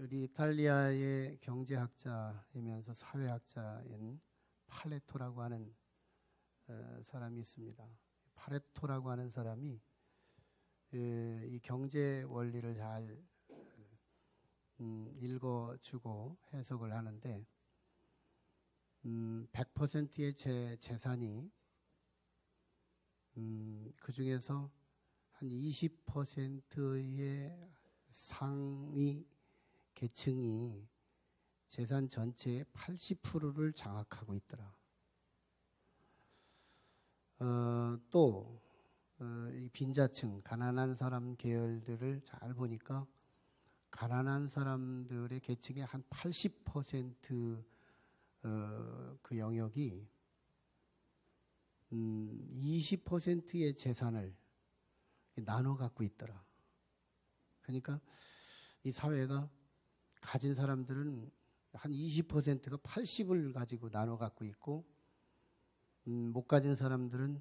우리 이탈리아의 경제학자이면서 사회학자인 파레토라고 하는 사람이 있습니다. 파레토라고 하는 사람이 이 경제 원리를 잘 읽어주고 해석을 하는데 100%의 재산이 그 중에서 한 20%의 상위 계층이 재산 전체의 80%를 장악하고 있더라. 또 이 빈자층, 가난한 사람 계열들을 잘 보니까 가난한 사람들의 계층의 한 80% 그 영역이 20%의 재산을 나눠 갖고 있더라. 그러니까 이 사회가 가진 사람들은 한 20%가 80을 가지고 나눠 갖고 있고 못 가진 사람들은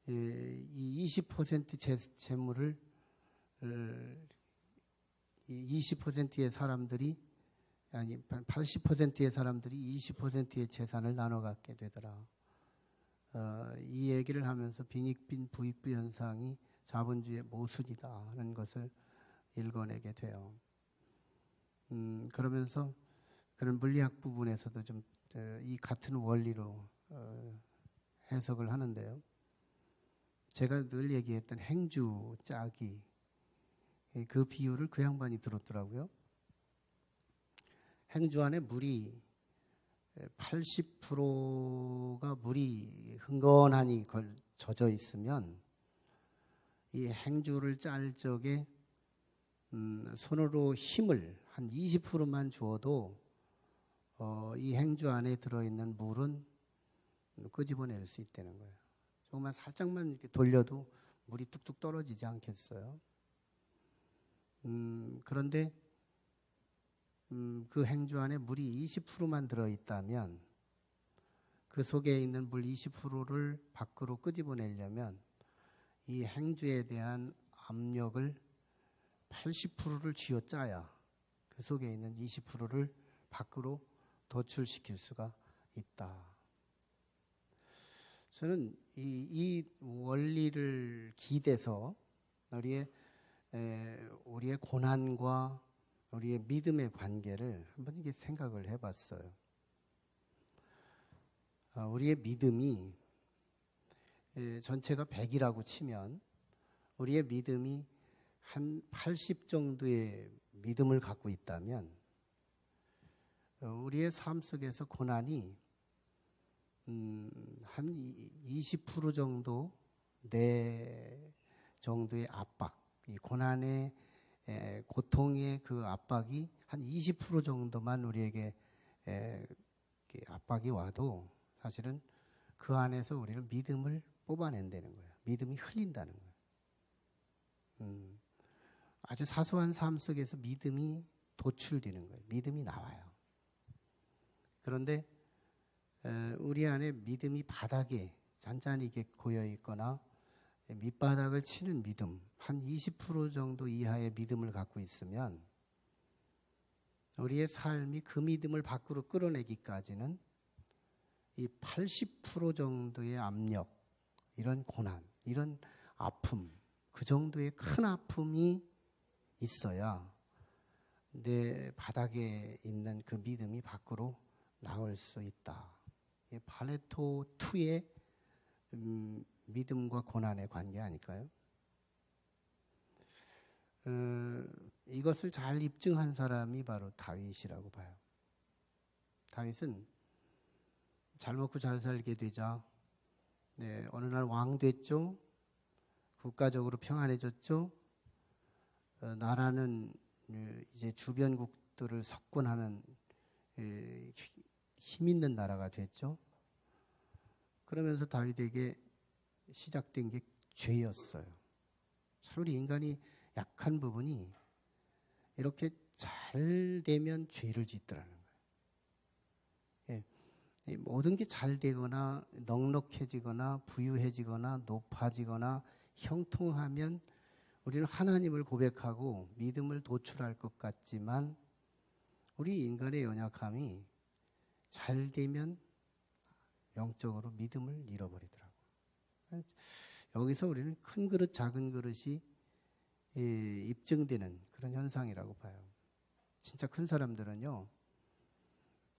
이 20% 재물을 이 20%의 사람들이 아니 80%의 사람들이 20%의 재산을 나눠 갖게 되더라. 이 얘기를 하면서 빈익빈 부익부 현상이 자본주의의 모순이다라는 것을 읽어내게 돼요. 그러면서 그런 물리학 부분에서도 좀 이 같은 원리로 해석을 하는데요. 제가 늘 얘기했던 행주 짜기 그 비유를 그 양반이 들었더라고요. 행주 안에 물이 80%가 물이 흥건하니 젖어 있으면 이 행주를 짤 적에 손으로 힘을 한 20%만 주어도 이 행주 안에 들어있는 물은 끄집어낼 수 있다는 거예요. 조금만 살짝만 이렇게 돌려도 물이 뚝뚝 떨어지지 않겠어요? 그런데 그 행주 안에 물이 20%만 들어있다면 그 속에 있는 물 20%를 밖으로 끄집어내려면 이 행주에 대한 압력을 80%를 쥐어짜야 그 속에 있는 20%를 밖으로 도출시킬 수가 있다. 저는 이 원리를 기대서 우리의 고난과 우리의 믿음의 관계를 한번 이렇게 생각을 해봤어요. 우리의 믿음이 전체가 100이라고 치면 우리의 믿음이 한 80 정도의 믿음을 갖고 있다면 우리의 삶 속에서 고난이 한 20% 정도 내 정도의 압박, 이 고난의 고통의 그 압박이 한 20% 정도만 우리에게 압박이 와도 사실은 그 안에서 우리는 믿음을 뽑아낸다는 거예요. 믿음이 흘린다는 거예요. 아주 사소한 삶 속에서 믿음이 도출되는 거예요. 믿음이 나와요. 그런데 우리 안에 믿음이 바닥에 잔잔히 고여 있거나 밑바닥을 치는 믿음, 한 20% 정도 이하의 믿음을 갖고 있으면 우리의 삶이 그 믿음을 밖으로 끌어내기까지는 이 80% 정도의 압력, 이런 고난, 이런 아픔, 그 정도의 큰 아픔이 있어야 내 바닥에 있는 그 믿음이 밖으로 나올 수 있다. 파레토 2의 믿음과 고난의 관계 아닐까요? 이것을 잘 입증한 사람이 바로 다윗이라고 봐요. 다윗은 잘 먹고 잘 살게 되자 어느 날 왕 됐죠. 국가적으로 평안해졌죠. 나라는 이제 주변국들을 석권하는 힘 있는 나라가 됐죠. 그러면서 다윗에게 시작된 게 죄였어요. 참 우리 인간이 약한 부분이 이렇게 잘 되면 죄를 짓더라는 거예요. 모든 게 잘 되거나 넉넉해지거나 부유해지거나 높아지거나 형통하면 우리는 하나님을 고백하고 믿음을 도출할 것 같지만 우리 인간의 연약함이 잘 되면 영적으로 믿음을 잃어버리더라고요. 여기서 우리는 큰 그릇, 작은 그릇이 입증되는 그런 현상이라고 봐요. 진짜 큰 사람들은요,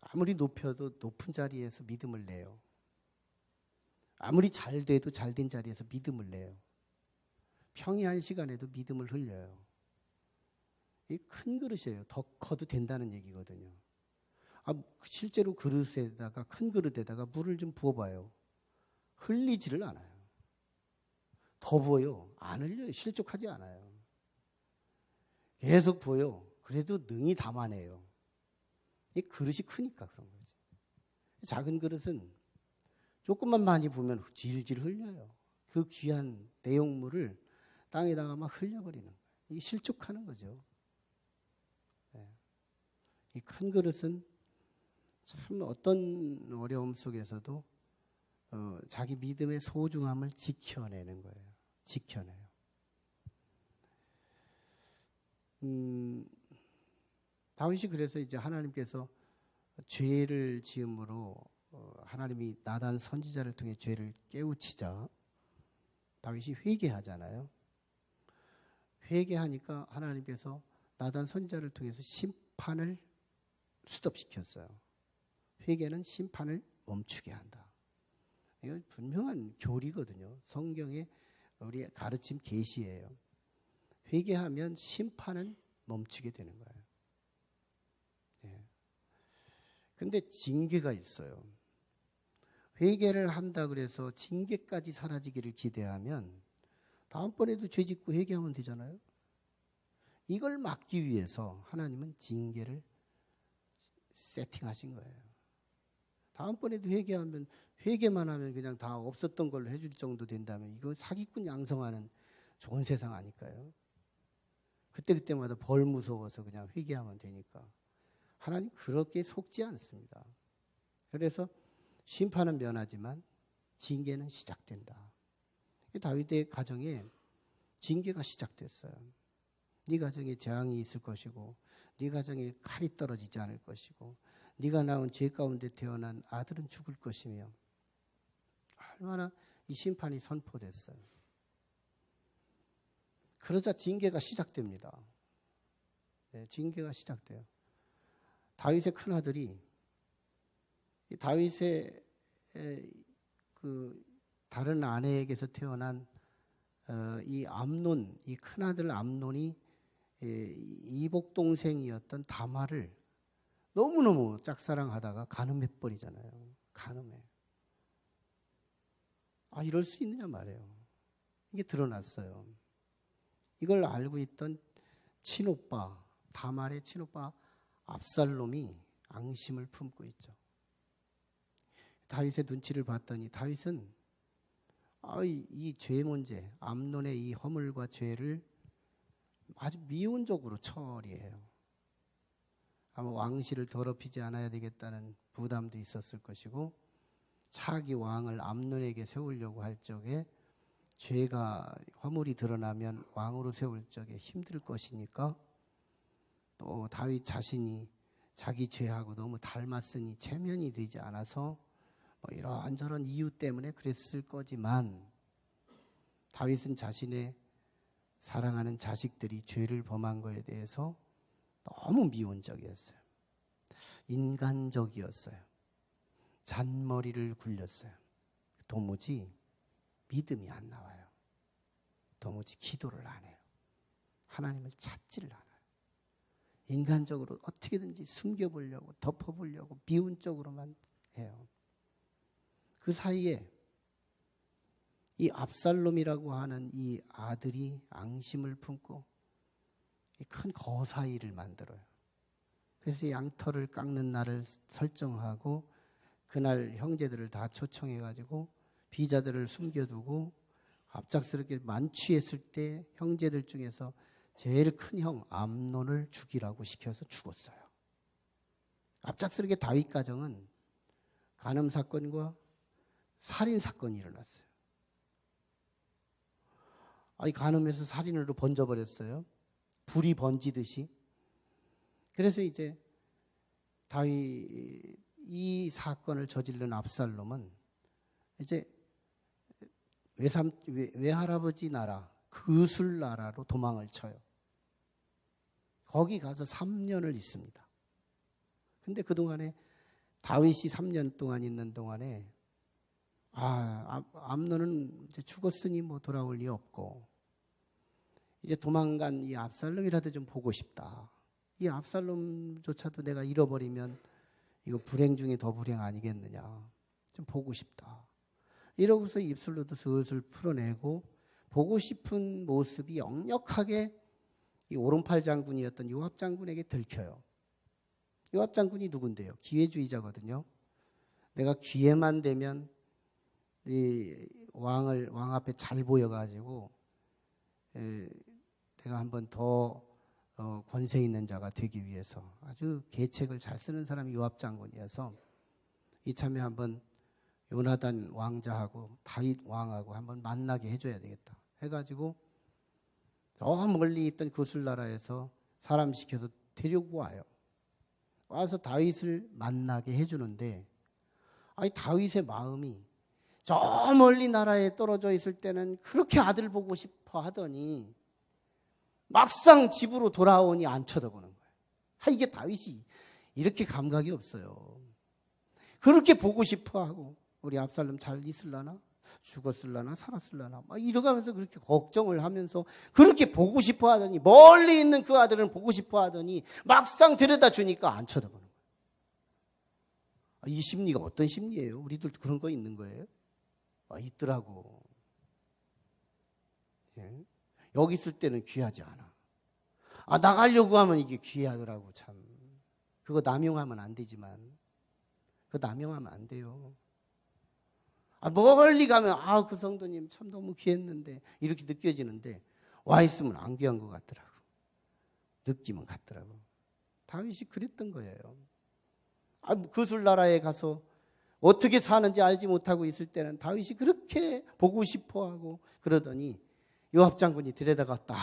아무리 높여도 높은 자리에서 믿음을 내요. 아무리 잘 돼도 잘 된 자리에서 믿음을 내요. 평이한 시간에도 믿음을 흘려요. 이 큰 그릇이에요. 더 커도 된다는 얘기거든요. 실제로 그릇에다가, 큰 그릇에다가 물을 좀 부어봐요. 흘리지를 않아요. 더 부어요. 안 흘려요. 실족하지 않아요. 계속 부어요. 그래도 능히 담아내요. 이 그릇이 크니까 그런 거지. 작은 그릇은 조금만 많이 부으면 질질 흘려요. 그 귀한 내용물을 땅에다가 막 흘려버리는 거예요. 이게 실족하는 거죠. 이 큰 그릇은 참 어떤 어려움 속에서도 자기 믿음의 소중함을 지켜내는 거예요. 지켜내요. 다윗이 그래서 이제 하나님께서 죄를 지음으로 하나님이 나단 선지자를 통해 죄를 깨우치자 다윗이 회개하잖아요. 회개하니까 하나님께서 나단 선지자를 통해서 심판을 스톱시켰어요. 회개는 심판을 멈추게 한다. 이건 분명한 교리거든요. 성경의 우리 가르침 계시예요. 회개하면 심판은 멈추게 되는 거예요. 근데 징계가 있어요. 회개를 한다 그래서 징계까지 사라지기를 기대하면 다음번에도 죄 짓고 회개하면 되잖아요. 이걸 막기 위해서 하나님은 징계를 세팅하신 거예요. 다음번에도 회개만 하면 그냥 다 없었던 걸로 해줄 정도 된다면 이거 사기꾼 양성하는 좋은 세상 아닐까요? 그때마다 벌 무서워서 그냥 회개하면 되니까. 하나님 그렇게 속지 않습니다. 그래서 심판은 면하지만 징계는 시작된다. 다윗의 가정에 징계가 시작됐어요. 네 가정에 재앙이 있을 것이고 네 가정에 칼이 떨어지지 않을 것이고 네가 낳은 죄 가운데 태어난 아들은 죽을 것이며 얼마나 이 심판이 선포됐어요. 그러자 징계가 시작됩니다. 징계가 시작돼요. 다윗의 큰아들이 다윗의 그 다른 아내에게서 태어난 이 암논, 이 큰아들 암논이 이복 동생이었던 다말을 너무너무 짝사랑하다가 간음해버리잖아요. 간음해. 이럴 수 있느냐 말이에요. 이게 드러났어요. 이걸 알고 있던 친오빠, 다말의 친오빠 압살롬이 앙심을 품고 있죠. 다윗의 눈치를 봤더니 다윗은 이 죄 문제, 암논의 이 허물과 죄를 아주 미온적으로 처리해요. 아마 왕실을 더럽히지 않아야 되겠다는 부담도 있었을 것이고 차기 왕을 암논에게 세우려고 할 적에 죄가 허물이 드러나면 왕으로 세울 적에 힘들 것이니까 또 다윗 자신이 자기 죄하고 너무 닮았으니 체면이 되지 않아서 이런저런 이유 때문에 그랬을 거지만 다윗은 자신의 사랑하는 자식들이 죄를 범한 것에 대해서 너무 미온적이었어요. 인간적이었어요. 잔머리를 굴렸어요. 도무지 믿음이 안 나와요. 도무지 기도를 안 해요. 하나님을 찾지를 않아요. 인간적으로 어떻게든지 숨겨보려고 덮어보려고 미운적으로만 해요. 그 사이에 이 압살롬이라고 하는 이 아들이 앙심을 품고 큰 거사일을 만들어요. 그래서 양털을 깎는 날을 설정하고 그날 형제들을 다 초청해가지고 비자들을 숨겨두고 갑작스럽게 만취했을 때 형제들 중에서 제일 큰 형 암논을 죽이라고 시켜서 죽었어요. 갑작스럽게 다윗 가정은 간음 사건과 살인 사건이 일어났어요. 이 간음에서 살인으로 번져버렸어요. 불이 번지듯이. 그래서 이제 다윗 이 사건을 저지른 압살롬은 이제 외할아버지 나라 그술 나라로 도망을 쳐요. 거기 가서 3년을 있습니다. 근데 그동안에 다윗이 3년 동안 있는 동안에 암논은 이제 죽었으니 뭐 돌아올 리 없고 이제 도망간 이 압살롬이라도 좀 보고 싶다. 이 압살롬조차도 내가 잃어버리면 이거 불행 중에 더 불행 아니겠느냐. 좀 보고 싶다. 이러고서 입술로도 슬슬 풀어내고 보고 싶은 모습이 역력하게 이 오른팔 장군이었던 요압 장군에게 들켜요. 요압 장군이 누군데요? 기회주의자거든요. 내가 기회만 되면 이 왕 앞에 잘 보여가지고 내가 한번 더 권세 있는 자가 되기 위해서 아주 계책을 잘 쓰는 사람이 요압 장군이어서 이참에 한번 요나단 왕자하고 다윗 왕하고 한번 만나게 해줘야 되겠다 해가지고 저 멀리 있던 그술 나라에서 사람 시켜서 데리고 와요. 와서 다윗을 만나게 해주는데 다윗의 마음이 저 멀리 나라에 떨어져 있을 때는 그렇게 아들 보고 싶어 하더니 막상 집으로 돌아오니 안 쳐다보는 거예요. 이게 다윗이 이렇게 감각이 없어요. 그렇게 보고 싶어 하고 우리 압살롬 잘 있을라나? 죽었을라나? 살았을라나? 막 이러가면서 그렇게 걱정을 하면서 그렇게 보고 싶어 하더니 멀리 있는 그 아들은 보고 싶어 하더니 막상 데려다 주니까 안 쳐다보는 거예요. 이 심리가 어떤 심리예요? 우리들도 그런 거 있는 거예요? 있더라고. 예? 여기 있을 때는 귀하지 않아. 나가려고 하면 이게 귀하더라고, 참. 그거 남용하면 안 되지만. 그거 남용하면 안 돼요. 멀리 가면, 그 성도님 참 너무 귀했는데, 이렇게 느껴지는데, 와 있으면 안 귀한 것 같더라고. 느낌은 같더라고. 다윗이 그랬던 거예요. 그술 나라에 가서 어떻게 사는지 알지 못하고 있을 때는 다윗이 그렇게 보고 싶어 하고 그러더니 요압 장군이 들여다가 딱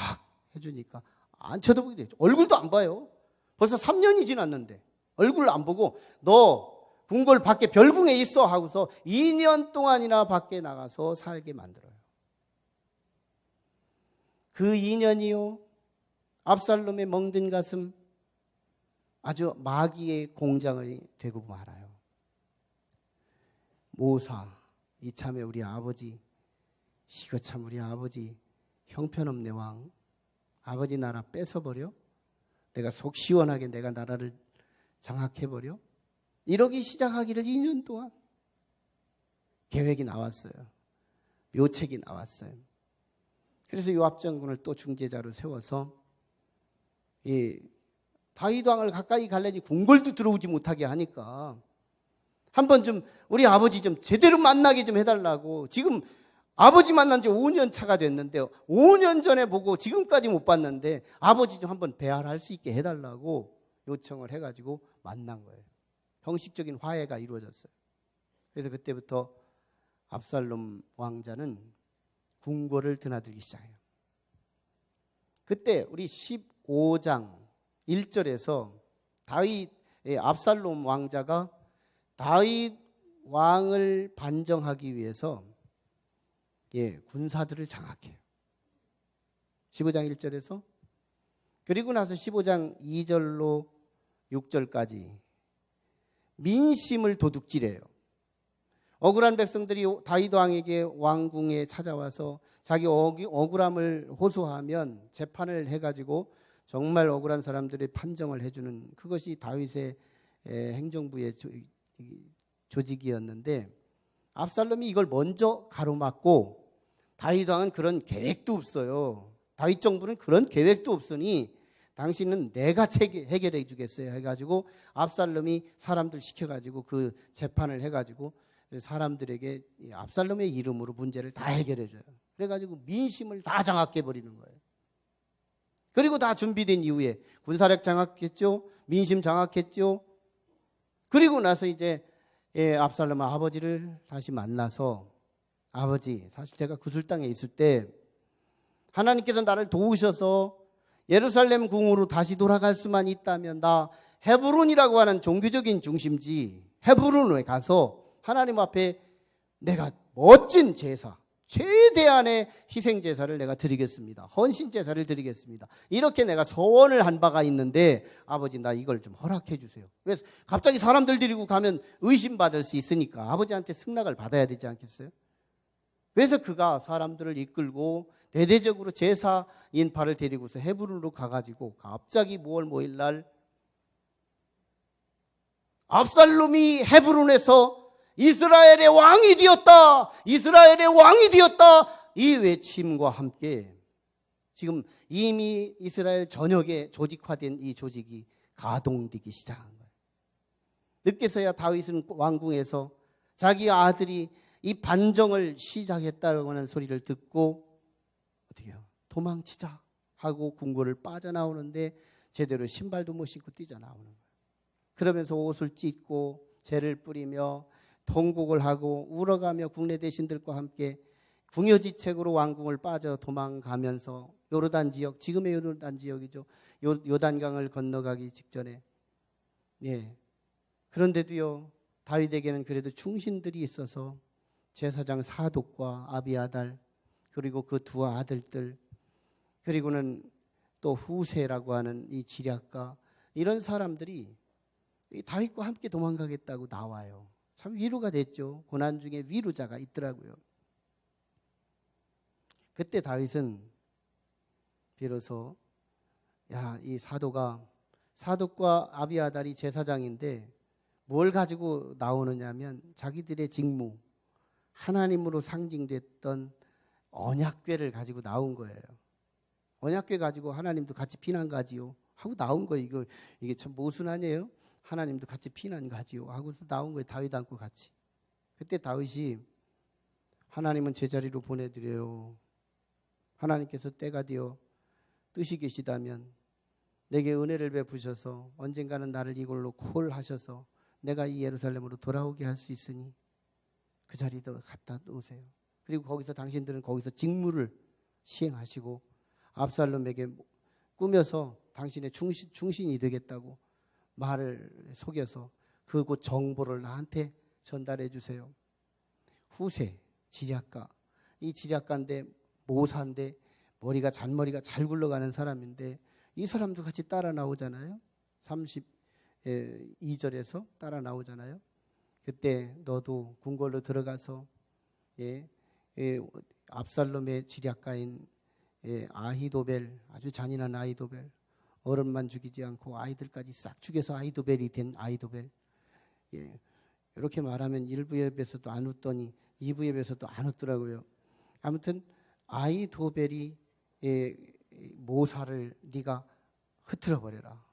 해주니까 안 쳐다보게 되죠. 얼굴도 안 봐요. 벌써 3년이 지났는데 얼굴을 안 보고 너 궁궐 밖에 별궁에 있어 하고서 2년 동안이나 밖에 나가서 살게 만들어요. 그 2년이요. 압살롬의 멍든 가슴 아주 마귀의 공장이 되고 말아요. 모사, 이참에 우리 아버지, 이거 참 우리 아버지 형편없네 왕. 아버지 나라 뺏어버려? 내가 속 시원하게 내가 나라를 장악해버려? 이러기 시작하기를 2년 동안 계획이 나왔어요. 묘책이 나왔어요. 그래서 요압 장군을 또 중재자로 세워서 이 다윗 왕을 가까이 가려니 궁궐도 들어오지 못하게 하니까 한번 좀 우리 아버지 좀 제대로 만나게 좀 해달라고. 지금 아버지 만난 지 5년 차가 됐는데 5년 전에 보고 지금까지 못 봤는데 아버지 좀 한번 배할할 수 있게 해달라고 요청을 해가지고 만난 거예요. 형식적인 화해가 이루어졌어요. 그래서 그때부터 압살롬 왕자는 궁궐을 드나들기 시작해요. 그때 우리 15장 1절에서 압살롬 왕자가 다윗 왕을 반정하기 위해서 군사들을 장악해요. 15장 1절에서 그리고 나서 15장 2절로 6절까지 민심을 도둑질해요. 억울한 백성들이 다윗 왕에게 왕궁에 찾아와서 자기 억울함을 호소하면 재판을 해가지고 정말 억울한 사람들의 판정을 해주는 그것이 다윗의 행정부의 조직이었는데 압살롬이 이걸 먼저 가로막고 다윗 왕은 그런 계획도 없어요. 다윗 정부는 그런 계획도 없으니 당신은 내가 해결해 주겠어요 해가지고 압살롬이 사람들 시켜가지고 그 재판을 해가지고 사람들에게 압살롬의 이름으로 문제를 다 해결해 줘요. 그래가지고 민심을 다 장악해버리는 거예요. 그리고 다 준비된 이후에 군사력 장악했죠. 민심 장악했죠. 그리고 나서 이제 압살롬은 아버지를 다시 만나서 아버지 사실 제가 구슬 땅에 있을 때 하나님께서 나를 도우셔서 예루살렘 궁으로 다시 돌아갈 수만 있다면 나 헤브론이라고 하는 종교적인 중심지 헤브론에 가서 하나님 앞에 내가 멋진 제사, 최대한의 희생 제사를 내가 드리겠습니다. 헌신 제사를 드리겠습니다. 이렇게 내가 서원을 한 바가 있는데 아버지 나 이걸 좀 허락해 주세요. 왜 갑자기 사람들 데리고 가면 의심받을 수 있으니까 아버지한테 승낙을 받아야 되지 않겠어요? 그래서 그가 사람들을 이끌고 대대적으로 제사 인파를 데리고서 헤브론으로 가가지고 갑자기 5월 5일 날 압살롬이 헤브론에서 이스라엘의 왕이 되었다. 이스라엘의 왕이 되었다. 이 외침과 함께 지금 이미 이스라엘 전역에 조직화된 이 조직이 가동되기 시작한 거예요. 늦게서야 다윗은 왕궁에서 자기 아들이 이 반정을 시작했다고 하는 소리를 듣고 어떻게 해요? 도망치자 하고 궁궐을 빠져나오는데 제대로 신발도 못 신고 뛰쳐나오는 거예요. 그러면서 옷을 찢고 재를 뿌리며 통곡을 하고 울어가며 국내 대신들과 함께 궁여지책으로 왕궁을 빠져 도망가면서 요르단 지역, 지금의 요르단 지역이죠. 요단강을 건너가기 직전에 그런데도요 다윗에게는 그래도 충신들이 있어서 제사장 사독과 아비아달 그리고 그 두 아들들 그리고는 또 후세라고 하는 이 지략가 이런 사람들이 다윗과 함께 도망가겠다고 나와요. 참 위로가 됐죠. 고난 중에 위로자가 있더라고요. 그때 다윗은 비로소 이 사독과 아비아달이 제사장인데 뭘 가지고 나오느냐면 자기들의 직무 하나님으로 상징됐던 언약궤를 가지고 나온 거예요. 언약궤 가지고 하나님도 같이 피난 가지요 하고 나온 거예요. 이게 참 모순 아니에요? 하나님도 같이 피난 가지요 하고서 나온 거예요. 다윗하고 같이. 그때 다윗이 하나님은 제자리로 보내드려요. 하나님께서 때가 되어 뜻이 계시다면 내게 은혜를 베푸셔서 언젠가는 나를 이걸로 콜하셔서 내가 이 예루살렘으로 돌아오게 할 수 있으니 그 자리도 갖다 놓으세요. 그리고 거기서 당신들은 거기서 직무를 시행하시고 압살롬에게 꾸며서 당신의 충신이 되겠다고 말을 속여서 그곳 정보를 나한테 전달해 주세요. 후세 지략가, 이 지략가인데 모사인데 잔머리가 잘 굴러가는 사람인데 이 사람도 같이 따라 나오잖아요. 32절에서 따라 나오잖아요. 그때 너도 궁궐로 들어가서 압살롬의 지략가인 아히도벨, 아주 잔인한 아히도벨, 어른만 죽이지 않고 아이들까지 싹 죽여서 아히도벨이 된 아히도벨. 이렇게 말하면 1부에 비해서도 안 웃더니 2부에 비해서도 안 웃더라고요. 아무튼 아히도벨이 모사를 네가 흐트러버려라,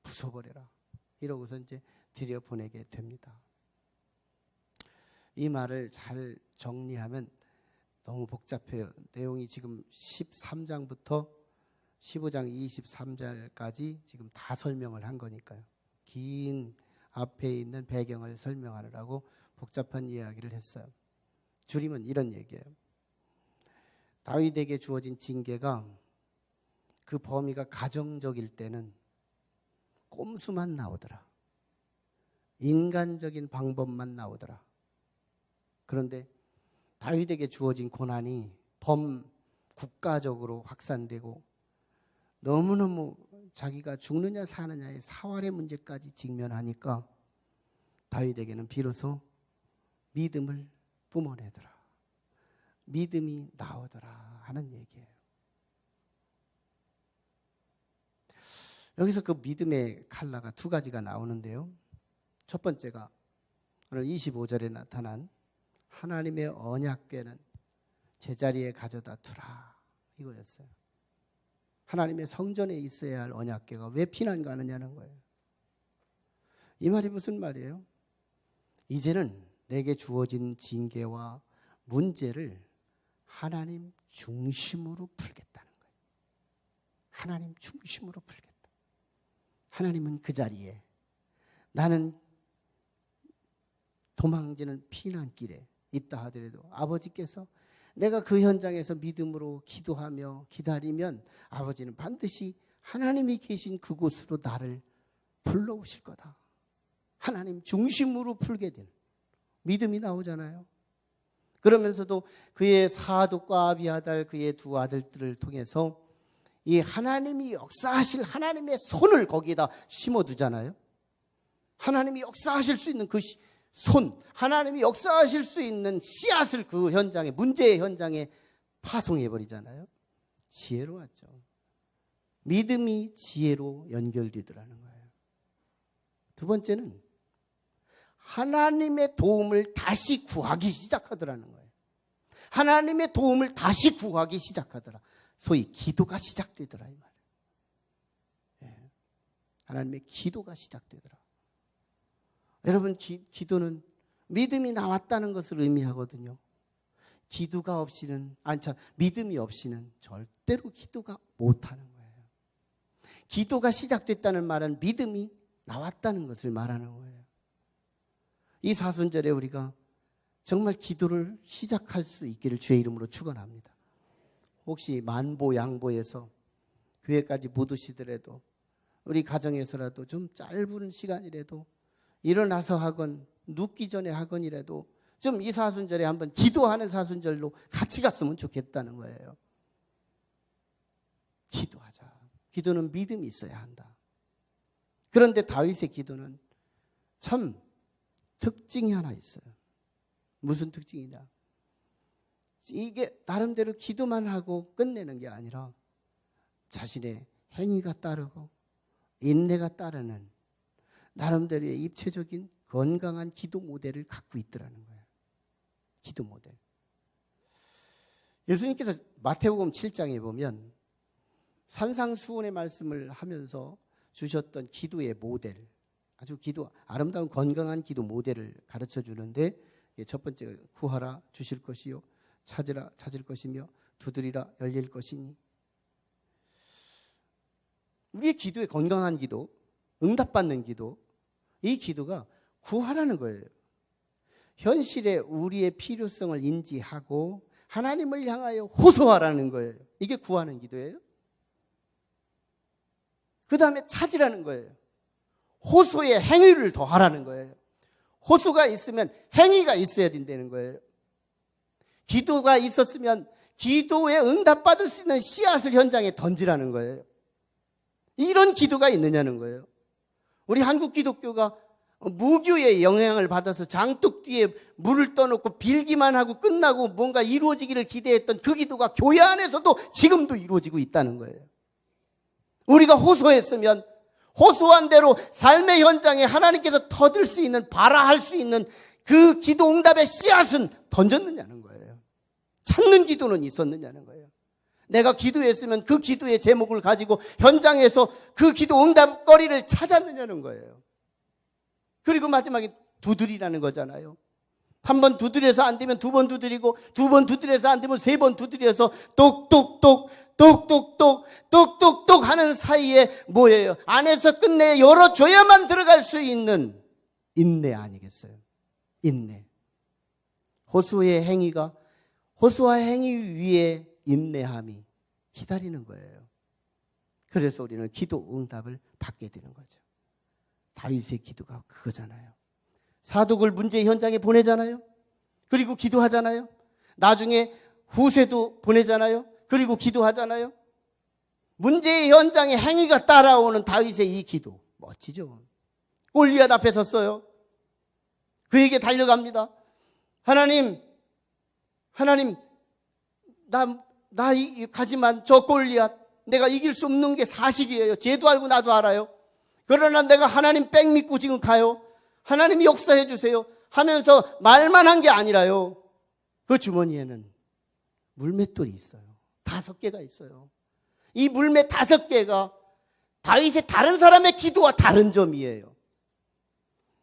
부숴버려라 이러고서 이제 들여보내게 됩니다. 이 말을 잘 정리하면 너무 복잡해요. 내용이 지금 13장부터 15장 23절까지 지금 다 설명을 한 거니까요. 긴 앞에 있는 배경을 설명하느라고 복잡한 이야기를 했어요. 줄이면 이런 얘기예요. 다윗에게 주어진 징계가 그 범위가 가정적일 때는 꼼수만 나오더라. 인간적인 방법만 나오더라. 그런데 다윗에게 주어진 고난이 국가적으로 확산되고 너무너무 자기가 죽느냐 사느냐의 사활의 문제까지 직면하니까 다윗에게는 비로소 믿음을 뿜어내더라. 믿음이 나오더라 하는 얘기예요. 여기서 그 믿음의 칼라가 두 가지가 나오는데요. 첫 번째가 오늘 25절에 나타난 하나님의 언약궤는 제자리에 가져다 두라 이거였어요. 하나님의 성전에 있어야 할 언약궤가 왜 피난 가느냐는 거예요. 이 말이 무슨 말이에요? 이제는 내게 주어진 징계와 문제를 하나님 중심으로 풀겠다는 거예요. 하나님 중심으로 풀겠다. 하나님은 그 자리에 나는 도망지는 피난길에 있다 하더라도 아버지께서 내가 그 현장에서 믿음으로 기도하며 기다리면 아버지는 반드시 하나님이 계신 그곳으로 나를 불러오실 거다. 하나님 중심으로 풀게 되는 믿음이 나오잖아요. 그러면서도 그의 사독과 아비아달 그의 두 아들들을 통해서 이 하나님이 역사하실 하나님의 손을 거기에다 심어두잖아요. 하나님이 역사하실 수 있는 그 손, 하나님이 역사하실 수 있는 씨앗을 그 현장에, 문제의 현장에 파송해버리잖아요. 지혜로웠죠. 믿음이 지혜로 연결되더라는 거예요. 두 번째는 하나님의 도움을 다시 구하기 시작하더라는 거예요. 하나님의 도움을 다시 구하기 시작하더라. 소위 기도가 시작되더라 이 말이에요. 예. 하나님의 기도가 시작되더라. 여러분 기도는 믿음이 나왔다는 것을 의미하거든요. 기도가 없이는 믿음이 없이는 절대로 기도가 못하는 거예요. 기도가 시작됐다는 말은 믿음이 나왔다는 것을 말하는 거예요. 이 사순절에 우리가 정말 기도를 시작할 수 있기를 주의 이름으로 축원합니다. 혹시 만보 양보해서 교회까지 못 오시더라도 우리 가정에서라도 좀 짧은 시간이라도 일어나서 하건 눕기 전에 하건이라도 좀 이 사순절에 한번 기도하는 사순절로 같이 갔으면 좋겠다는 거예요. 기도하자. 기도는 믿음이 있어야 한다. 그런데 다윗의 기도는 참 특징이 하나 있어요. 무슨 특징이냐? 이게 나름대로 기도만 하고 끝내는 게 아니라 자신의 행위가 따르고 인내가 따르는 나름대로의 입체적인 건강한 기도 모델을 갖고 있더라는 거예요. 기도 모델. 예수님께서 마태복음 7장에 보면 산상수훈의 말씀을 하면서 주셨던 기도의 모델, 아주 아름다운 건강한 기도 모델을 가르쳐 주는데 첫 번째 구하라 주실 것이요 찾으라 찾을 것이며 두드리라 열릴 것이니. 우리의 기도의 건강한 기도, 응답받는 기도, 이 기도가 구하라는 거예요. 현실에 우리의 필요성을 인지하고 하나님을 향하여 호소하라는 거예요. 이게 구하는 기도예요. 그 다음에 찾으라는 거예요. 호소의 행위를 더하라는 거예요. 호소가 있으면 행위가 있어야 된다는 거예요. 기도가 있었으면 기도에 응답받을 수 있는 씨앗을 현장에 던지라는 거예요. 이런 기도가 있느냐는 거예요. 우리 한국 기독교가 무교의 영향을 받아서 장독 뒤에 물을 떠놓고 빌기만 하고 끝나고 뭔가 이루어지기를 기대했던 그 기도가 교회 안에서도 지금도 이루어지고 있다는 거예요. 우리가 호소했으면 호소한 대로 삶의 현장에 하나님께서 터질 수 있는, 발화할 수 있는 그 기도 응답의 씨앗은 던졌느냐는 거예요. 찾는 기도는 있었느냐는 거예요. 내가 기도했으면 그 기도의 제목을 가지고 현장에서 그 기도 응답거리를 찾았느냐는 거예요. 그리고 마지막에 두드리라는 거잖아요. 한 번 두드려서 안 되면 두 번 두드리고, 두 번 두드려서 안 되면 세 번 두드려서 똑똑똑 똑똑똑 똑똑똑 하는 사이에 뭐예요? 안에서 끝내 열어줘야만 들어갈 수 있는 인내 아니겠어요? 인내. 호수의 행위가, 호수와 행위 위에 인내함이 기다리는 거예요. 그래서 우리는 기도 응답을 받게 되는 거죠. 다윗의 기도가 그거잖아요. 사독을 문제의 현장에 보내잖아요. 그리고 기도하잖아요. 나중에 후세도 보내잖아요. 그리고 기도하잖아요. 문제의 현장에 행위가 따라오는 다윗의 이 기도 멋지죠. 골리앗 앞에 섰어요. 그에게 달려갑니다. 하나님 가지만 저 골리앗 내가 이길 수 없는 게 사실이에요. 쟤도 알고 나도 알아요. 그러나 내가 하나님 백 믿고 지금 가요. 하나님이 역사해 주세요 하면서 말만 한 게 아니라요. 그 주머니에는 물맷돌이 있어요. 5개가 있어요. 이 물맷 5개가 다윗의 다른 사람의 기도와 다른 점이에요.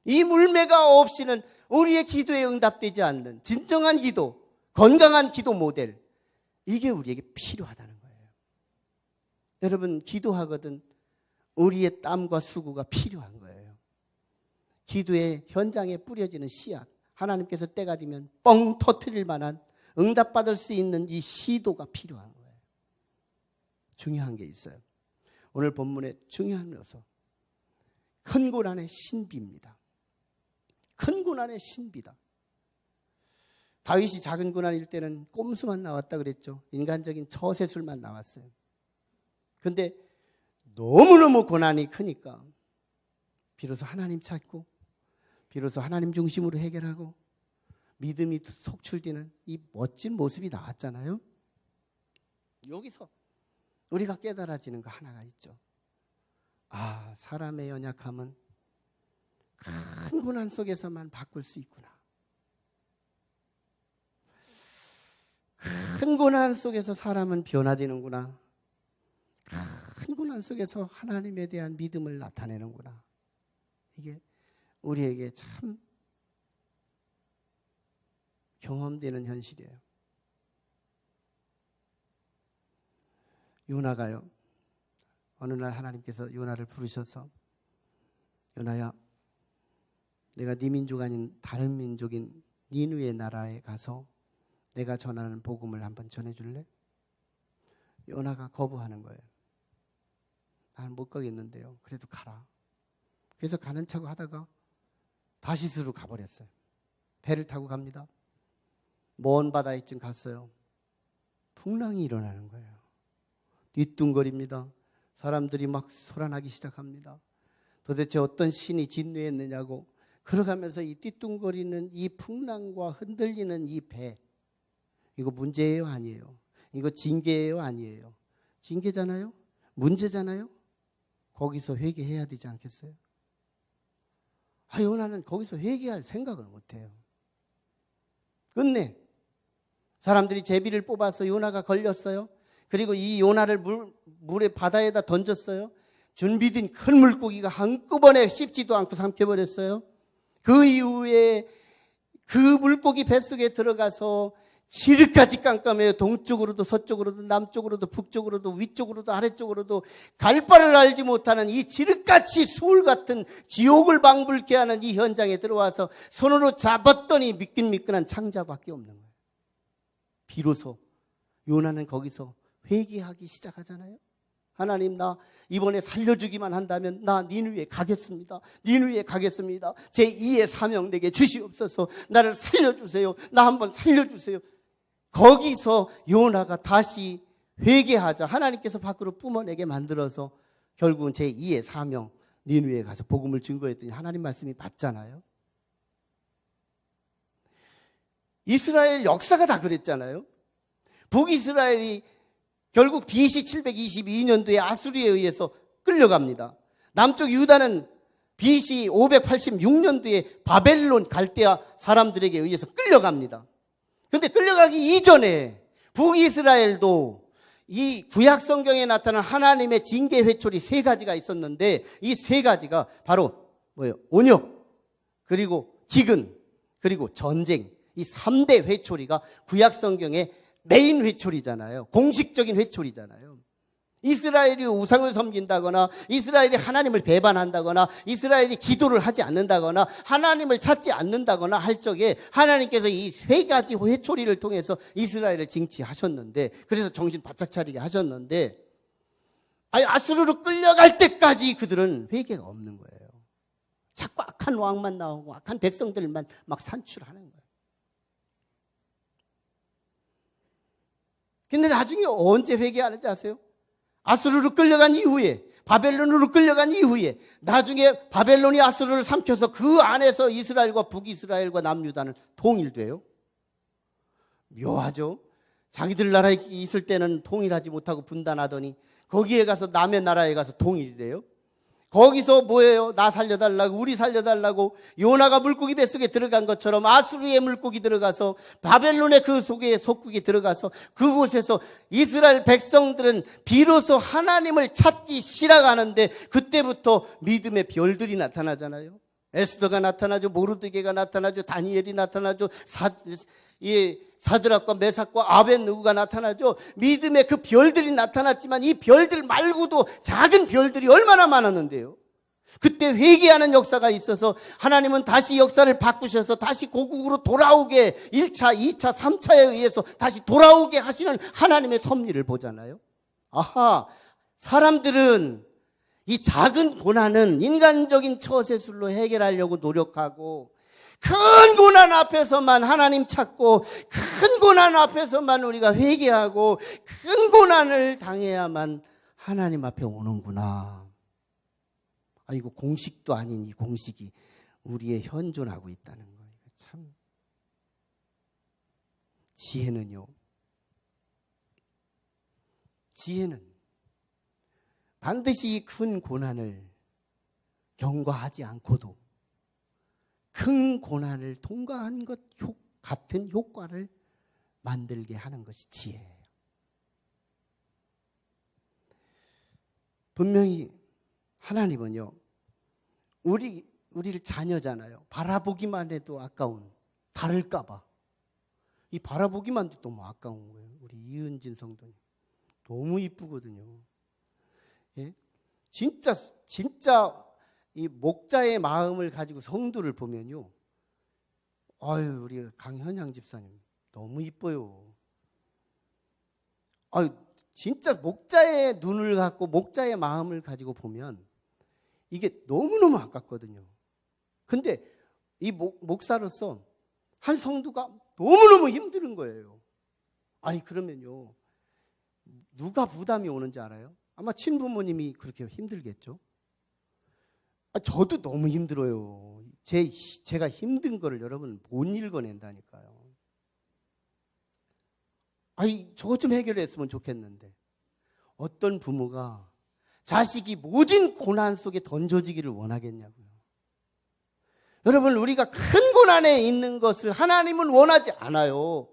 이 물매가 없이는 우리의 기도에 응답되지 않는 진정한 기도, 건강한 기도 모델, 이게 우리에게 필요하다는 거예요. 여러분, 기도하거든 우리의 땀과 수고가 필요한 거예요. 기도의 현장에 뿌려지는 씨앗, 하나님께서 때가 되면 뻥 터뜨릴 만한 응답받을 수 있는 이 시도가 필요한 거예요. 중요한 게 있어요. 오늘 본문에 중요한 요소, 큰 고난의 신비입니다. 큰 고난의 신비다. 다윗이 작은 고난일 때는 꼼수만 나왔다 그랬죠. 인간적인 처세술만 나왔어요. 근데 너무너무 고난이 크니까 비로소 하나님 찾고 비로소 하나님 중심으로 해결하고 믿음이 속출되는 이 멋진 모습이 나왔잖아요. 여기서 우리가 깨달아지는 거 하나가 있죠. 아, 사람의 연약함은 큰 고난 속에서만 바꿀 수 있구나. 큰 고난 속에서 사람은 변화되는구나. 큰 고난 속에서 하나님에 대한 믿음을 나타내는구나. 이게 우리에게 참 경험되는 현실이에요. 요나가요. 어느 날 하나님께서 요나를 부르셔서 요나야, 내가 네 민족 아닌 다른 민족인 니느웨 나라에 가서 내가 전하는 복음을 한번 전해줄래? 요나가 거부하는 거예요. 나는 못 가겠는데요. 그래도 가라. 그래서 가는 척 하다가 다시스로 가버렸어요. 배를 타고 갑니다. 먼 바다에쯤 갔어요. 풍랑이 일어나는 거예요. 뒤뚱거립니다. 사람들이 막 소란하기 시작합니다. 도대체 어떤 신이 진노했느냐고. 걸어가면서 이 뒤뚱거리는 이 풍랑과 흔들리는 이 배, 이거 문제예요, 아니에요? 이거 징계예요, 아니에요? 징계잖아요? 문제잖아요? 거기서 회개해야 되지 않겠어요? 요나는 거기서 회개할 생각을 못해요. 끝내 사람들이 제비를 뽑아서 요나가 걸렸어요. 그리고 이 요나를 물에 바다에다 던졌어요. 준비된 큰 물고기가 한꺼번에 씹지도 않고 삼켜버렸어요. 그 이후에 그 물고기 뱃속에 들어가서 지름까지 깜깜해요. 동쪽으로도 서쪽으로도 남쪽으로도 북쪽으로도 위쪽으로도 아래쪽으로도 갈 바를 알지 못하는 이 지름같이 수울 같은 지옥을 방불케 하는 이 현장에 들어와서 손으로 잡았더니 미끈미끈한 창자밖에 없는 거예요. 비로소 요나는 거기서 회개하기 시작하잖아요. 하나님, 나 이번에 살려주기만 한다면 나 니느웨 가겠습니다. 니느웨 가겠습니다. 제2의 사명 내게 주시옵소서. 나를 살려주세요. 나 한번 살려주세요. 거기서 요나가 다시 회개하자 하나님께서 밖으로 뿜어내게 만들어서 결국은 제2의 사명 니느웨에 가서 복음을 증거했더니 하나님 말씀이 맞잖아요. 이스라엘 역사가 다 그랬잖아요. 북이스라엘이 결국 BC 722년도에 아수리에 의해서 끌려갑니다. 남쪽 유다는 BC 586년도에 바벨론 갈대아 사람들에게 의해서 끌려갑니다. 그런데 끌려가기 이전에 북이스라엘도 이 구약 성경에 나타난 하나님의 징계 회초리 세 가지가 있었는데 이 세 가지가 바로 뭐예요? 온역, 그리고 기근, 그리고 전쟁. 이 3대 회초리가 구약 성경의 메인 회초리잖아요. 공식적인 회초리잖아요. 이스라엘이 우상을 섬긴다거나 이스라엘이 하나님을 배반한다거나 이스라엘이 기도를 하지 않는다거나 하나님을 찾지 않는다거나 할 적에 하나님께서 이 세 가지 회초리를 통해서 이스라엘을 징치하셨는데, 그래서 정신 바짝 차리게 하셨는데, 아수르로 끌려갈 때까지 그들은 회개가 없는 거예요. 자꾸 악한 왕만 나오고 악한 백성들만 막 산출하는 거예요. 근데 나중에 언제 회개하는지 아세요? 아수르로 끌려간 이후에, 바벨론으로 끌려간 이후에 나중에 바벨론이 아수르를 삼켜서 그 안에서 이스라엘과 북이스라엘과 남유다는 통일돼요. 묘하죠? 자기들 나라에 있을 때는 통일하지 못하고 분단하더니 거기에 가서 남의 나라에 가서 통일이 돼요. 거기서 뭐예요? 나 살려달라고, 우리 살려달라고 요나가 물고기 뱃속에 들어간 것처럼 아수르의 물고기 들어가서 바벨론의 그 속에 속국에 들어가서 그곳에서 이스라엘 백성들은 비로소 하나님을 찾기 시작하는데 그때부터 믿음의 별들이 나타나잖아요. 에스더가 나타나죠. 모르드게가 나타나죠. 다니엘이 나타나죠. 사드락과 메삭과 아벳느고가 나타나죠. 믿음의 그 별들이 나타났지만 이 별들 말고도 작은 별들이 얼마나 많았는데요. 그때 회개하는 역사가 있어서 하나님은 다시 역사를 바꾸셔서 다시 고국으로 돌아오게 1차, 2차, 3차에 의해서 다시 돌아오게 하시는 하나님의 섭리를 보잖아요. 아하, 사람들은 이 작은 고난은 인간적인 처세술로 해결하려고 노력하고, 큰 고난 앞에서만 하나님 찾고, 큰 고난 앞에서만 우리가 회개하고, 큰 고난을 당해야만 하나님 앞에 오는구나. 이거 공식도 아닌 이 공식이 우리의 현존하고 있다는 거예요. 참. 지혜는요, 지혜는 반드시 큰 고난을 경과하지 않고도 큰 고난을 통과한 것 같은 효과를 만들게 하는 것이 지혜예요. 분명히 하나님은요, 우리를 자녀잖아요. 바라보기만 해도 아까운, 다를까봐. 이 바라보기만 해도 너무 아까운 거예요. 우리 이은진 성도님. 너무 이쁘거든요. 예? 진짜 이 목자의 마음을 가지고 성도를 보면요. 아유, 우리 강현양 집사님 너무 이뻐요. 아유, 진짜 목자의 눈을 갖고 목자의 마음을 가지고 보면 이게 너무너무 아깝거든요. 근데 이 목사로서 한 성도가 너무너무 힘든 거예요. 아니, 그러면요, 누가 부담이 오는지 알아요? 아마 친부모님이 그렇게 힘들겠죠. 저도 너무 힘들어요. 제가 힘든 거를 여러분 못 읽어낸다니까요. 저것 좀 해결했으면 좋겠는데, 어떤 부모가 자식이 모진 고난 속에 던져지기를 원하겠냐고요. 여러분, 우리가 큰 고난에 있는 것을 하나님은 원하지 않아요.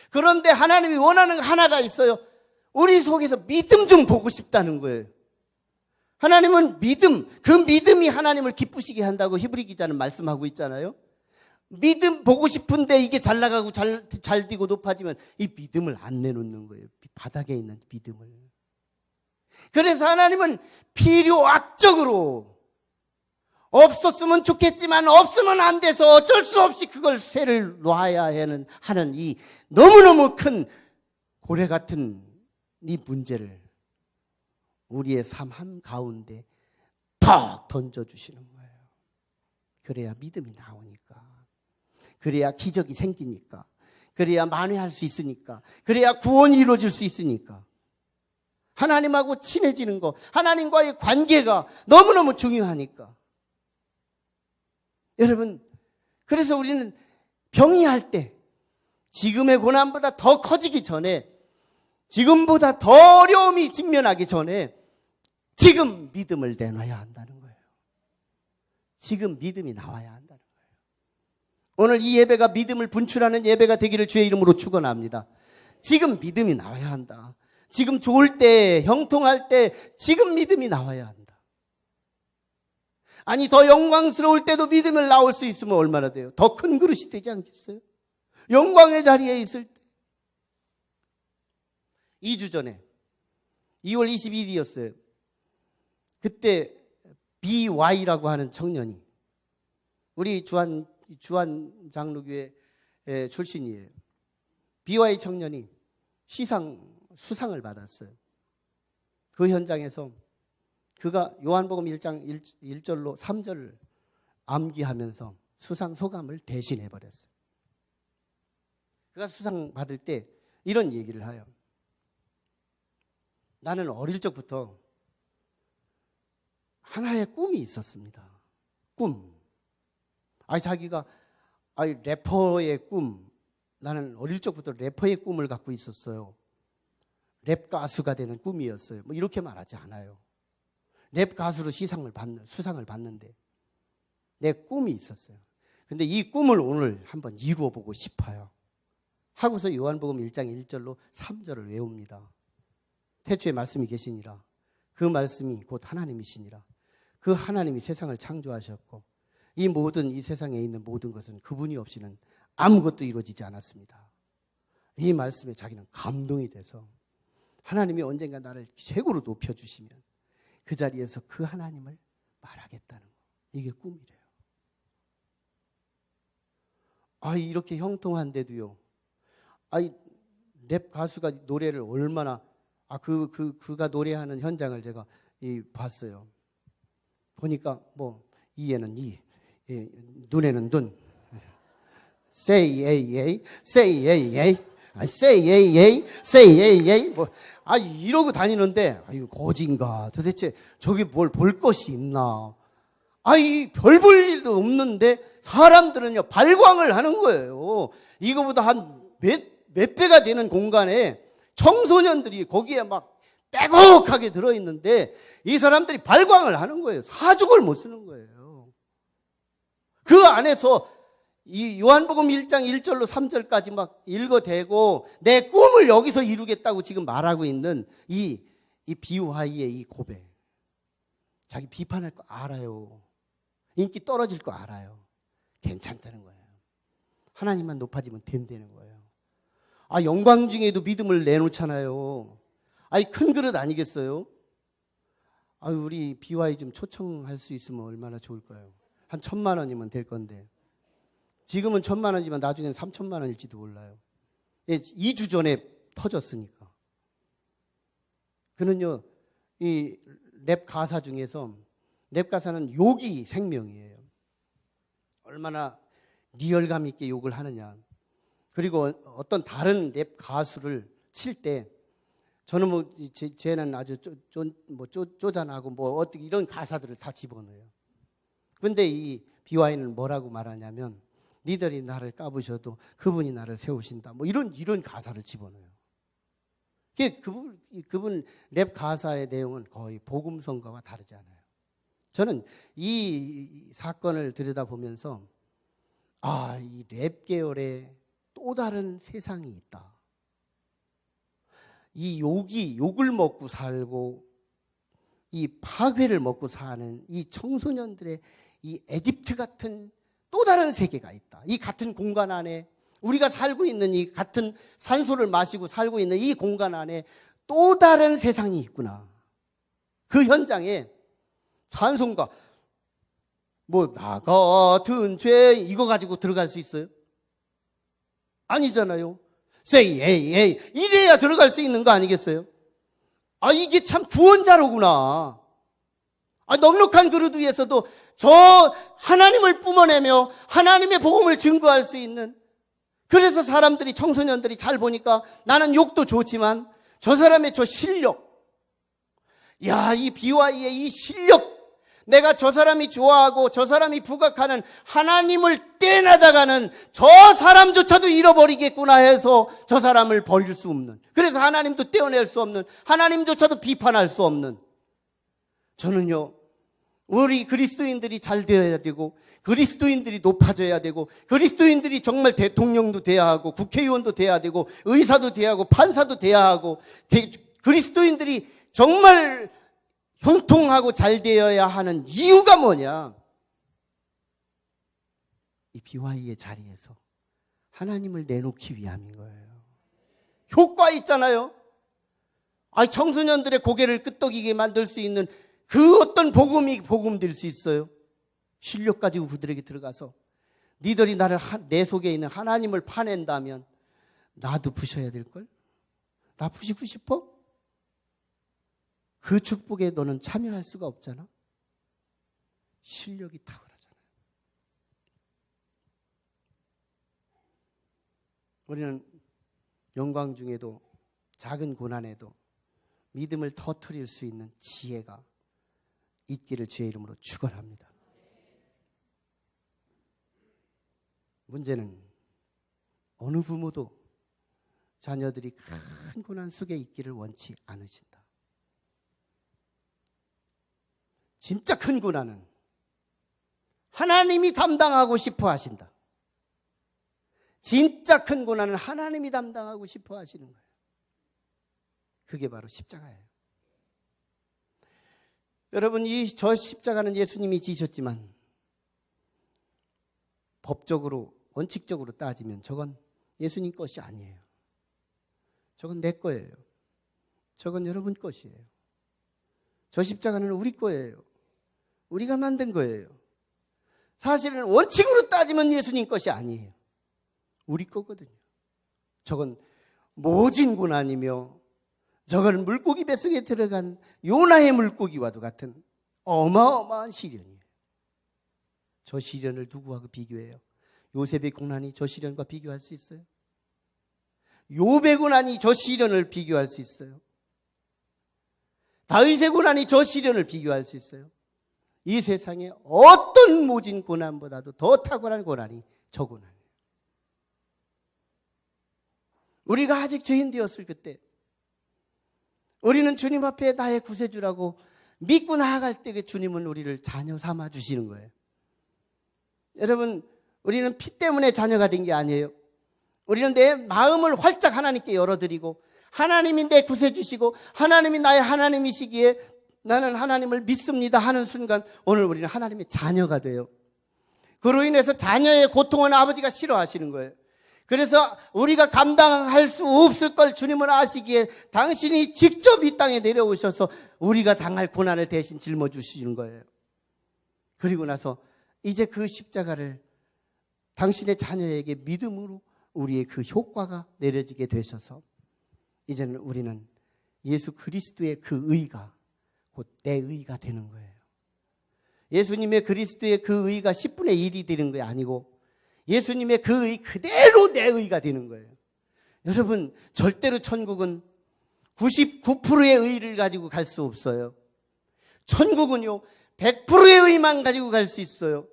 그런데 하나님이 원하는 하나가 있어요. 우리 속에서 믿음 좀 보고 싶다는 거예요. 하나님은 믿음, 그 믿음이 하나님을 기쁘시게 한다고 히브리 기자는 말씀하고 있잖아요. 믿음 보고 싶은데 이게 잘 나가고 잘 되고 높아지면 이 믿음을 안 내놓는 거예요. 바닥에 있는 믿음을. 그래서 하나님은 필요악적으로, 없었으면 좋겠지만 없으면 안 돼서 어쩔 수 없이 그걸 쇠를 놔야 하는 이 너무너무 큰 고래 같은 이 문제를 우리의 삶 한가운데 턱 던져주시는 거예요. 그래야 믿음이 나오니까, 그래야 기적이 생기니까, 그래야 만회할 수 있으니까, 그래야 구원이 이루어질 수 있으니까. 하나님하고 친해지는 거, 하나님과의 관계가 너무너무 중요하니까. 여러분, 그래서 우리는 병이할 때, 지금의 고난보다 더 커지기 전에, 지금보다 더 어려움이 직면하기 전에 지금 믿음을 내놔야 한다는 거예요. 지금 믿음이 나와야 한다는 거예요. 오늘 이 예배가 믿음을 분출하는 예배가 되기를 주의 이름으로 축원합니다. 지금 믿음이 나와야 한다. 지금 좋을 때, 형통할 때 지금 믿음이 나와야 한다. 아니, 더 영광스러울 때도 믿음을 나올 수 있으면 얼마나 돼요? 더 큰 그릇이 되지 않겠어요? 영광의 자리에 있을 때. 2주 전에 2월 22일이었어요. 그때 BY라고 하는 청년이, 우리 주한 장로교회 출신이에요. BY 청년이 수상을 받았어요. 그 현장에서 그가 요한복음 1장 1절로 3절을 암기하면서 수상 소감을 대신해버렸어요. 그가 수상 받을 때 이런 얘기를 해요. 나는 어릴 적부터 하나의 꿈이 있었습니다. 꿈. 자기가 래퍼의 꿈. 나는 어릴 적부터 래퍼의 꿈을 갖고 있었어요. 랩 가수가 되는 꿈이었어요. 이렇게 말하지 않아요. 랩 가수로 수상을 받는데 내 꿈이 있었어요. 근데 이 꿈을 오늘 한번 이루어 보고 싶어요. 하고서 요한복음 1장 1절로 3절을 외웁니다. 태초에 말씀이 계시니라. 그 말씀이 곧 하나님이시니라. 그 하나님이 세상을 창조하셨고 이 세상에 있는 모든 것은 그분이 없이는 아무것도 이루어지지 않았습니다. 이 말씀에 자기는 감동이 돼서 하나님이 언젠가 나를 최고로 높여주시면 그 자리에서 그 하나님을 말하겠다는 거. 이게 꿈이래요. 이렇게 형통한데도요. 랩 가수가 노래를 얼마나 그가 노래하는 현장을 제가 봤어요. 보니까 뭐 이에는 이, 눈에는 눈, say a, say a, say a, say a, 뭐 이러고 다니는데 고진가 도대체 저기 뭘 볼 것이 있나? 별 볼 일도 없는데 사람들은요 발광을 하는 거예요. 이거보다 한 몇 배가 되는 공간에 청소년들이 거기에 막 빼곡하게 들어있는데 이 사람들이 발광을 하는 거예요. 사족을 못 쓰는 거예요. 그 안에서 이 요한복음 1장 1절로 3절까지 막 읽어대고 내 꿈을 여기서 이루겠다고 지금 말하고 있는 이 BY의 이 고백. 자기 비판할 거 알아요. 인기 떨어질 거 알아요. 괜찮다는 거예요. 하나님만 높아지면 된다는 거예요. 영광 중에도 믿음을 내놓잖아요. 큰 그릇 아니겠어요? 우리 BY 좀 초청할 수 있으면 얼마나 좋을까요? 한 1,000만 원이면 될 건데. 지금은 1,000만 원이지만 나중에는 3,000만 원일지도 몰라요. 2주 전에 터졌으니까. 그는요, 이 랩 가사 중에서 랩 가사는 욕이 생명이에요. 얼마나 리얼감 있게 욕을 하느냐. 그리고 어떤 다른 랩 가수를 칠 때 저는 쟤는 아주 쪼잔하고 어떻게 이런 가사들을 다 집어넣어요. 그런데 이 BY는 뭐라고 말하냐면 니들이 나를 까부셔도 그분이 나를 세우신다. 이런 가사를 집어넣어요. 그분 랩 가사의 내용은 거의 복음성가와 다르지 않아요. 저는 이 사건을 들여다보면서 이 랩 계열에 또 다른 세상이 있다. 이 욕을 먹고 살고 이 파괴를 먹고 사는 이 청소년들의 이 에집트 같은 또 다른 세계가 있다. 이 같은 공간 안에 우리가 살고 있는 이 같은 산소를 마시고 살고 있는 이 공간 안에 또 다른 세상이 있구나. 그 현장에 찬송가 나 같은 죄 이거 가지고 들어갈 수 있어요? 아니잖아요. Say 에이 이래야 들어갈 수 있는 거 아니겠어요? 이게 참 구원자로구나. 넉넉한 그릇 위에서도 저 하나님을 뿜어내며 하나님의 복음을 증거할 수 있는. 그래서 사람들이 청소년들이 잘 보니까 나는 욕도 좋지만 저 사람의 저 실력, 이 BY의 이 실력, 내가 저 사람이 좋아하고 저 사람이 부각하는 하나님을 떼내다가는 저 사람조차도 잃어버리겠구나 해서 저 사람을 버릴 수 없는, 그래서 하나님도 떼어낼 수 없는, 하나님조차도 비판할 수 없는. 저는요, 우리 그리스도인들이 잘 되어야 되고 그리스도인들이 높아져야 되고 그리스도인들이 정말 대통령도 돼야 하고 국회의원도 돼야 되고 의사도 돼야 하고 판사도 돼야 하고 그리스도인들이 정말 형통하고 잘 되어야 하는 이유가 뭐냐? 이 BY의 자리에서 하나님을 내놓기 위함인 거예요. 효과 있잖아요. 청소년들의 고개를 끄덕이게 만들 수 있는 그 어떤 복음이 복음될 수 있어요. 실력 가지고 그들에게 들어가서 니들이 내 속에 있는 하나님을 파낸다면 나도 부셔야 될걸? 나 부시고 싶어? 그 축복에 너는 참여할 수가 없잖아. 실력이 탁월하잖아요. 우리는 영광 중에도 작은 고난에도 믿음을 터뜨릴 수 있는 지혜가 있기를 주의 이름으로 축원합니다. 문제는 어느 부모도 자녀들이 큰 고난 속에 있기를 원치 않으신다. 진짜 큰 고난은 하나님이 담당하고 싶어 하신다. 진짜 큰 고난은 하나님이 담당하고 싶어 하시는 거예요. 그게 바로 십자가예요. 여러분, 저 십자가는 예수님이 지셨지만 법적으로, 원칙적으로 따지면 저건 예수님 것이 아니에요. 저건 내 거예요. 저건 여러분 것이에요. 저 십자가는 우리 거예요. 우리가 만든 거예요. 사실은 원칙으로 따지면 예수님 것이 아니에요. 우리 거거든요. 저건 모진 고난이며 저거는 물고기 뱃속에 들어간 요나의 물고기와도 같은 어마어마한 시련이에요. 저 시련을 누구하고 비교해요? 요셉의 고난이 저 시련과 비교할 수 있어요? 욥의 고난이 저 시련을 비교할 수 있어요? 다윗의 고난이 저 시련을 비교할 수 있어요? 이 세상에 어떤 모진 고난보다도 더 탁월한 고난이 저 고난이에요. 우리가 아직 죄인 되었을 그때 우리는 주님 앞에 나의 구세주라고 믿고 나아갈 때 주님은 우리를 자녀 삼아 주시는 거예요. 여러분, 우리는 피 때문에 자녀가 된 게 아니에요. 우리는 내 마음을 활짝 하나님께 열어드리고 하나님이 내 구세주시고 하나님이 나의 하나님이시기에 나는 하나님을 믿습니다 하는 순간 오늘 우리는 하나님의 자녀가 돼요. 그로 인해서 자녀의 고통은 아버지가 싫어하시는 거예요. 그래서 우리가 감당할 수 없을 걸 주님은 아시기에 당신이 직접 이 땅에 내려오셔서 우리가 당할 고난을 대신 짊어주시는 거예요. 그리고 나서 이제 그 십자가를 당신의 자녀에게 믿음으로 우리의 그 효과가 내려지게 되셔서 이제는 우리는 예수 그리스도의 그 의가 곧 내 의가 되는 거예요. 예수님의 그리스도의 그 의가 10분의 1이 되는 게 아니고 예수님의 그 의 그대로 내 의가 되는 거예요. 여러분, 절대로 천국은 99%의 의를 가지고 갈 수 없어요. 천국은요 100%의 의만 가지고 갈 수 있어요.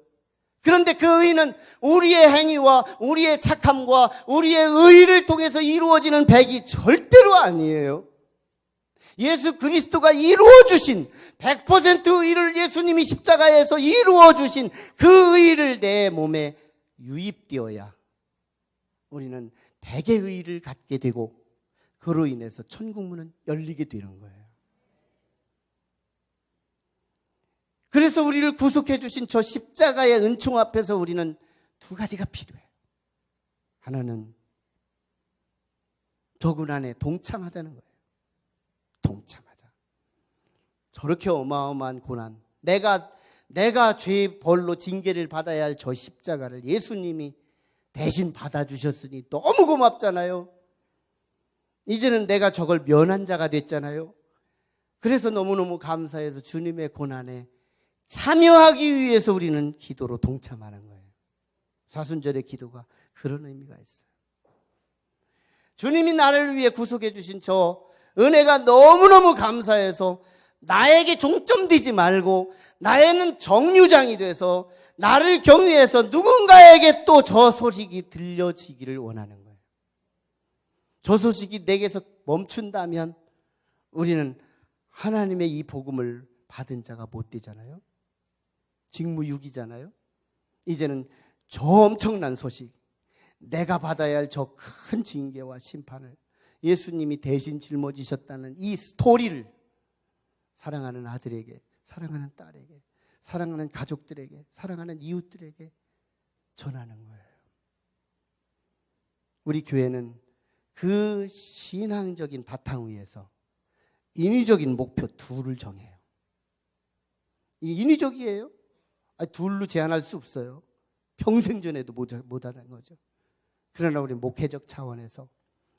그런데 그 의는 우리의 행위와 우리의 착함과 우리의 의를 통해서 이루어지는 백이 절대로 아니에요. 예수 그리스도가 이루어주신 100% 의를 예수님이 십자가에서 이루어주신 그 의를 내 몸에 유입되어야 우리는 백의 의를 갖게 되고 그로 인해서 천국문은 열리게 되는 거예요. 그래서 우리를 구속해 주신 저 십자가의 은총 앞에서 우리는 두 가지가 필요해요. 하나는 저 고난에 동참하자는 거예요. 동참하자. 저렇게 어마어마한 고난, 내가 죄의 벌로 징계를 받아야 할 저 십자가를 예수님이 대신 받아주셨으니 너무 고맙잖아요. 이제는 내가 저걸 면한 자가 됐잖아요. 그래서 너무너무 감사해서 주님의 고난에 참여하기 위해서 우리는 기도로 동참하는 거예요. 사순절의 기도가 그런 의미가 있어요. 주님이 나를 위해 구속해 주신 저 은혜가 너무너무 감사해서 나에게 종점되지 말고 나에는 정류장이 돼서 나를 경유해서 누군가에게 또 저 소식이 들려지기를 원하는 거예요. 저 소식이 내게서 멈춘다면 우리는 하나님의 이 복음을 받은 자가 못 되잖아요. 직무유기잖아요. 이제는 저 엄청난 소식, 내가 받아야 할 저 큰 징계와 심판을 예수님이 대신 짊어지셨다는 이 스토리를 사랑하는 아들에게, 사랑하는 딸에게, 사랑하는 가족들에게, 사랑하는 이웃들에게 전하는 거예요. 우리 교회는 그 신앙적인 바탕 위에서 인위적인 목표 둘을 정해요. 이 인위적이에요. 둘로 제한할 수 없어요. 평생 전에도 못하는 거죠. 그러나 우리 목회적 차원에서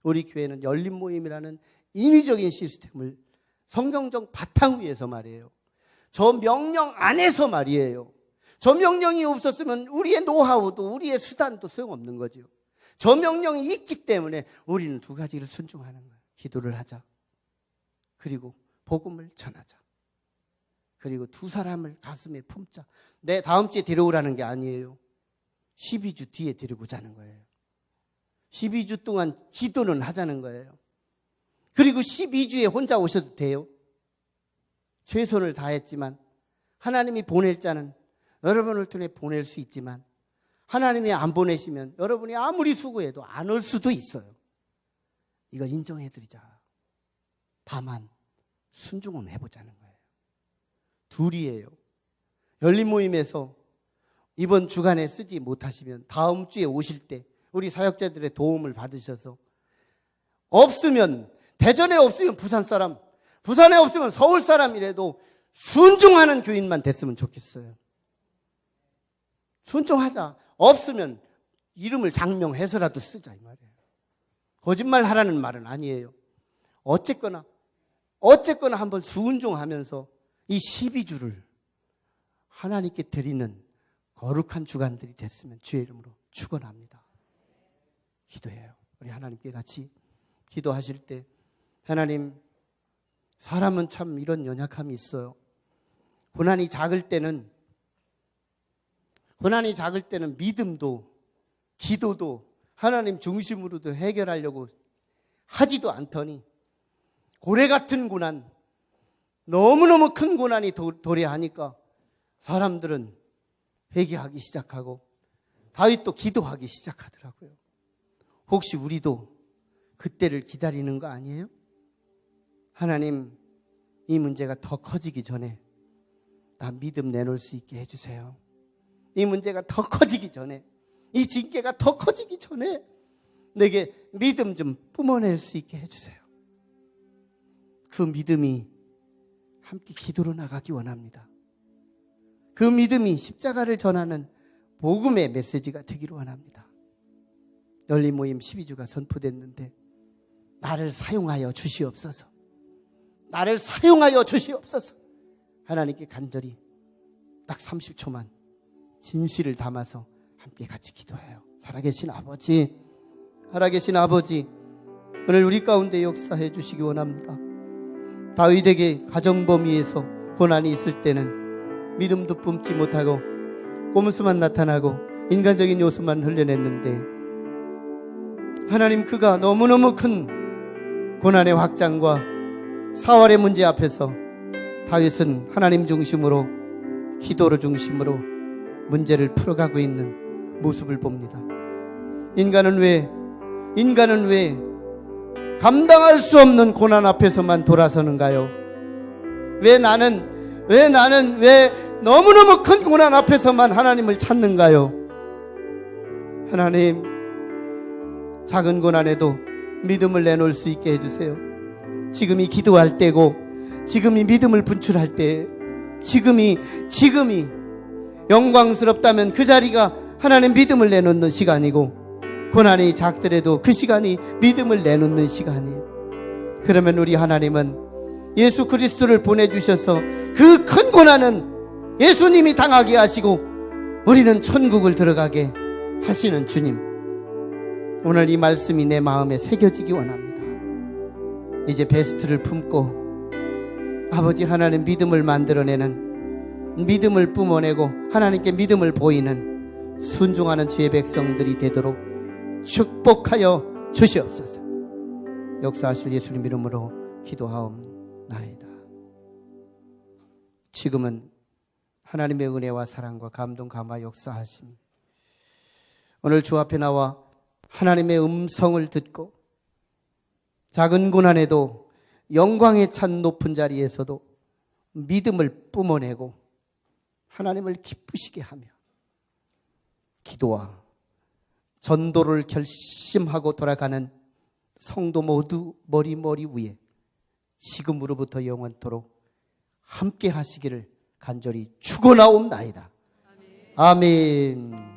우리 교회는 열린 모임이라는 인위적인 시스템을 성경적 바탕 위에서 말이에요. 저 명령 안에서 말이에요. 저 명령이 없었으면 우리의 노하우도 우리의 수단도 소용없는 거죠. 저 명령이 있기 때문에 우리는 두 가지를 순종하는 거예요. 기도를 하자. 그리고 복음을 전하자. 그리고 두 사람을 가슴에 품자. 내 다음 주에 데려오라는 게 아니에요. 12주 뒤에 데리고 자는 거예요. 12주 동안 기도는 하자는 거예요. 그리고 12주에 혼자 오셔도 돼요. 최선을 다했지만 하나님이 보낼 자는 여러분을 통해 보낼 수 있지만 하나님이 안 보내시면 여러분이 아무리 수고해도 안 올 수도 있어요. 이걸 인정해드리자. 다만 순종은 해보자는 거예요. 둘이에요. 열린 모임에서 이번 주간에 쓰지 못하시면 다음 주에 오실 때 우리 사역자들의 도움을 받으셔서 없으면 대전에 없으면 부산 사람, 부산에 없으면 서울 사람이라도 순종하는 교인만 됐으면 좋겠어요. 순종하자. 없으면 이름을 장명해서라도 쓰자 이 말이에요. 거짓말 하라는 말은 아니에요. 어쨌거나 어쨌거나 한번 순종하면서 이 12주를 하나님께 드리는 거룩한 주간들이 됐으면 주의 이름으로 축원합니다. 기도해요. 우리 하나님께 같이 기도하실 때, 하나님, 사람은 참 이런 연약함이 있어요. 고난이 작을 때는 믿음도 기도도 하나님 중심으로도 해결하려고 하지도 않더니 고래 같은 고난, 너무너무 큰 고난이 도래하니까 사람들은 회개하기 시작하고 다윗도 기도하기 시작하더라고요. 혹시 우리도 그때를 기다리는 거 아니에요? 하나님, 이 문제가 더 커지기 전에 나 믿음 내놓을 수 있게 해주세요. 이 문제가 더 커지기 전에, 이 징계가 더 커지기 전에 내게 믿음 좀 뿜어낼 수 있게 해주세요. 그 믿음이 함께 기도로 나가기 원합니다. 그 믿음이 십자가를 전하는 복음의 메시지가 되기를 원합니다. 열린 모임 12주가 선포됐는데 나를 사용하여 주시옵소서. 나를 사용하여 주시옵소서. 하나님께 간절히 딱 30초만 진실을 담아서 함께 같이 기도해요. 살아계신 아버지, 오늘 우리 가운데 역사해 주시기 원합니다. 다윗에게 가정범위에서 고난이 있을 때는 믿음도 뿜지 못하고 꼼수만 나타나고 인간적인 요소만 흘려냈는데, 하나님, 그가 너무너무 큰 고난의 확장과 사활의 문제 앞에서 다윗은 하나님 중심으로, 기도로 중심으로 문제를 풀어가고 있는 모습을 봅니다. 인간은 왜 감당할 수 없는 고난 앞에서만 돌아서는가요? 왜 너무너무 큰 고난 앞에서만 하나님을 찾는가요? 하나님, 작은 고난에도 믿음을 내놓을 수 있게 해주세요. 지금이 기도할 때고, 지금이 믿음을 분출할 때, 지금이 영광스럽다면 그 자리가 하나님 믿음을 내놓는 시간이고, 고난이 작더라도 그 시간이 믿음을 내놓는 시간이에요. 그러면 우리 하나님은 예수 그리스도를 보내주셔서 그 큰 고난은 예수님이 당하게 하시고 우리는 천국을 들어가게 하시는 주님, 오늘 이 말씀이 내 마음에 새겨지기 원합니다. 이제 베스트를 품고 아버지 하나님 믿음을 만들어내는, 믿음을 뿜어내고 하나님께 믿음을 보이는 순종하는 주의 백성들이 되도록 축복하여 주시옵소서. 역사하실 예수님 이름으로 기도하옵나이다. 지금은 하나님의 은혜와 사랑과 감동 감화 역사하심이 오늘 주 앞에 나와 하나님의 음성을 듣고 작은 고난에도 영광에 찬 높은 자리에서도 믿음을 뿜어내고 하나님을 기쁘시게 하며 기도와 전도를 결심하고 돌아가는 성도 모두 머리 위에 지금으로부터 영원토록 함께 하시기를 간절히 축원하옵나이다. 아멘.